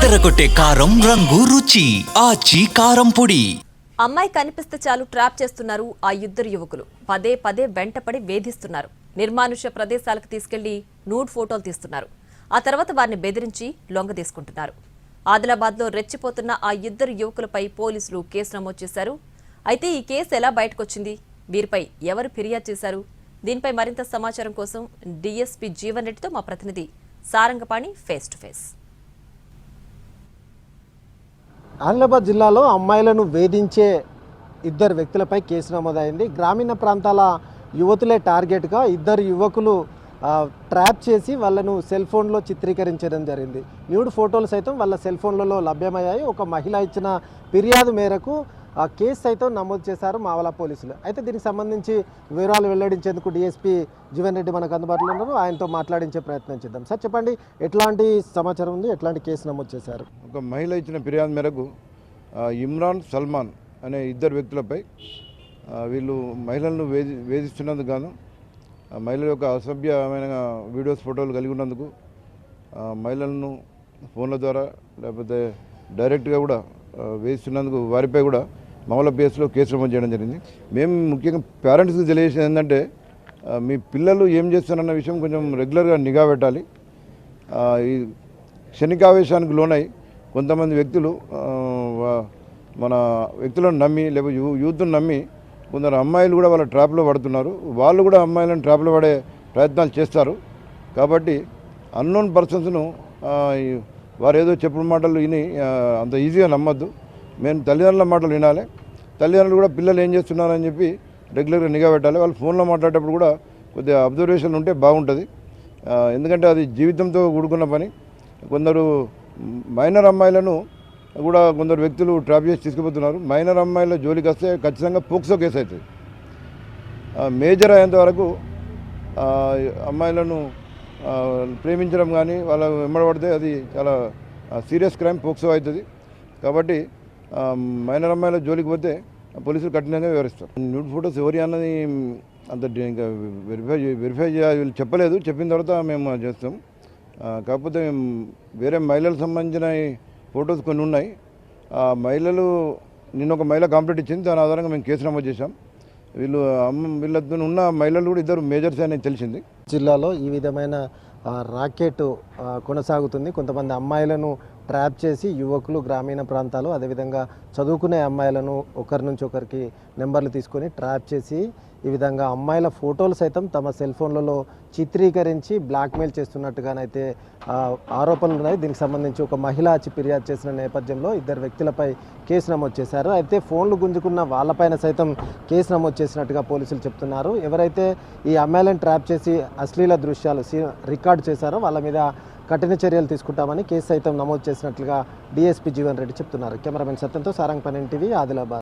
అదరగొట్టే కారం రంగు రుచి ఆచి కారం పొడి. అమ్మాయి కనిపిస్తే చాలు ట్రాప్ చేస్తున్నారు ఆ ఇద్దరు యువకులు. పదే పదే వెంటపడి వేధిస్తున్నారు. నిర్మానుష్య ప్రదేశాలకు తీసుకెళ్లి నూడ్ ఫోటోలు తీస్తున్నారు. ఆ తర్వాత వారిని బెదిరించి లొంగ తీసుకుంటున్నారు. ఆదిలాబాద్లో రెచ్చిపోతున్న ఆ ఇద్దరు యువకులపై పోలీసులు కేసు నమోదు చేశారు. అయితే ఈ కేసు ఎలా బయటకొచ్చింది, వీరిపై ఎవరు ఫిర్యాదు చేశారు, దీనిపై మరింత సమాచారం కోసం డీఎస్పీ జీవన్ రెడ్డితో మా ప్రతినిధి Sarangapani face to face. Adilabad జిల్లాలో అమ్మాయిలను వేధించే ఇద్దరు వ్యక్తులపై కేసు నమోదైంది. గ్రామీణ ప్రాంతాల యువతులే టార్గెట్గా ఇద్దరు యువకులు ట్రాప్ చేసి వాళ్ళను సెల్ ఫోన్లో చిత్రీకరించడం జరిగింది. న్యూడ్ ఫోటోలు సైతం వాళ్ళ సెల్ ఫోన్లలో లభ్యమయ్యాయి. ఒక మహిళ ఇచ్చిన ఫిర్యాదు మేరకు ఆ కేసు సైతం నమోదు చేశారు మావల పోలీసులు. అయితే దీనికి సంబంధించి వివరాలు వెల్లడించేందుకు డీఎస్పీ జీవన్ రెడ్డి మనకు అందుబాటులో ఉన్నారు. ఆయనతో మాట్లాడించే ప్రయత్నం చేద్దాం. సార్ చెప్పండి, ఎట్లాంటి సమాచారం ఉంది, ఎట్లాంటి కేసు నమోదు చేశారు? ఒక మహిళ ఇచ్చిన ఫిర్యాదు మేరకు ఇమ్రాన్ సల్మాన్ అనే ఇద్దరు వ్యక్తులపై వీళ్ళు మహిళలను వేధిస్తున్నందుకు గాను, మహిళల యొక్క అసభ్యమైన వీడియోస్ ఫోటోలు కలిగి ఉన్నందుకు, మహిళలను ఫోన్ల ద్వారా లేకపోతే డైరెక్ట్గా కూడా వేధిస్తున్నందుకు వారిపై కూడా మామూలు పిఎస్లో కేసు నమోదు చేయడం జరిగింది. మేము ముఖ్యంగా పేరెంట్స్కి తెలియజేసేది ఏంటంటే, మీ పిల్లలు ఏం చేస్తున్నారన్న విషయం కొంచెం రెగ్యులర్గా నిఘా పెట్టాలి. ఈ క్షణికావేశానికి లోనై కొంతమంది వ్యక్తులు మన వ్యక్తులను నమ్మి లేకపోతే యూత్ను నమ్మి కొందరు అమ్మాయిలు కూడా వాళ్ళ ట్రాప్లో పడుతున్నారు. వాళ్ళు కూడా అమ్మాయిలను ట్రాప్లో పడే ప్రయత్నాలు చేస్తారు. కాబట్టి అన్నోన్ పర్సన్స్ను వారు ఏదో చెప్పుడు మాటలు విని అంత ఈజీగా నమ్మద్దు. మేము తల్లిదండ్రుల మాటలు వినాలి. తల్లిదండ్రులు కూడా పిల్లలు ఏం చేస్తున్నారని చెప్పి రెగ్యులర్గా నిఘా పెట్టాలి. వాళ్ళు ఫోన్లో మాట్లాడేటప్పుడు కూడా కొద్దిగా అబ్జర్వేషన్ ఉంటే బాగుంటుంది. ఎందుకంటే అది జీవితంతో కూడుకున్న పని. కొందరు మైనర్ అమ్మాయిలను కూడా కొందరు వ్యక్తులు ట్రాప్ చేసి తీసుకుపోతున్నారు. మైనర్ అమ్మాయిల జోలికి వస్తే ఖచ్చితంగా పోక్సో కేసు అవుతుంది. మేజర్ అయ్యేంత వరకు అమ్మాయిలను ప్రేమించడం కానీ వాళ్ళ వెంబడబడితే అది చాలా సీరియస్ క్రైమ్, పోక్సో అవుతుంది. కాబట్టి మైనర్ అమ్మాయిల జోలికి పోతే పోలీసులు కఠినంగా వివరిస్తారు. న్యూడ్ ఫొటోస్ ఎవరి అన్నది అంత ఇంకా వెరిఫై చేయాలి, వీళ్ళు చెప్పలేదు. చెప్పిన తర్వాత మేము చేస్తాం. కాకపోతే వేరే మహిళలకు సంబంధించిన ఫొటోస్ కొన్ని ఉన్నాయి. ఆ మహిళలు నిన్న ఒక మహిళ కంప్లైంట్ ఇచ్చింది. దాని ఆధారంగా మేము కేసు నమోదు చేశాం. వీళ్ళతో ఉన్న మహిళలు కూడా ఇద్దరు మేజర్స్ అని తెలిసింది. జిల్లాలో ఈ విధమైన రాకెట్ కొనసాగుతుంది. కొంతమంది అమ్మాయిలను ట్రాప్ చేసి యువకులు గ్రామీణ ప్రాంతాలు, అదేవిధంగా చదువుకునే అమ్మాయిలను ఒకరి నుంచి ఒకరికి నెంబర్లు తీసుకొని ట్రాప్ చేసి ఈ విధంగా అమ్మాయిల ఫోటోలు సైతం తమ సెల్ ఫోన్లలో చిత్రీకరించి బ్లాక్మెయిల్ చేస్తున్నట్టుగానైతే ఆరోపణలు ఉన్నాయి. దీనికి సంబంధించి ఒక మహిళ ఫిర్యాదు చేసిన నేపథ్యంలో ఇద్దరు వ్యక్తులపై కేసు నమోదు చేశారు. అయితే ఫోన్లు గుంజుకున్న వాళ్ళపైన సైతం కేసు నమోదు చేసినట్టుగా పోలీసులు చెప్తున్నారు. ఎవరైతే ఈ అమ్మాయిలను ట్రాప్ చేసి అశ్లీల దృశ్యాలు రికార్డు చేశారో వాళ్ళ మీద కఠిన చర్యలు తీసుకుంటామని కేసు సైతం నమోదు చేసినట్లుగా డీఎస్పీ జీవన్ రెడ్డి చెప్తున్నారు. కెమెరామెన్ సత్యంతో సారంగపాణి టీవీ, ఆదిలాబాద్.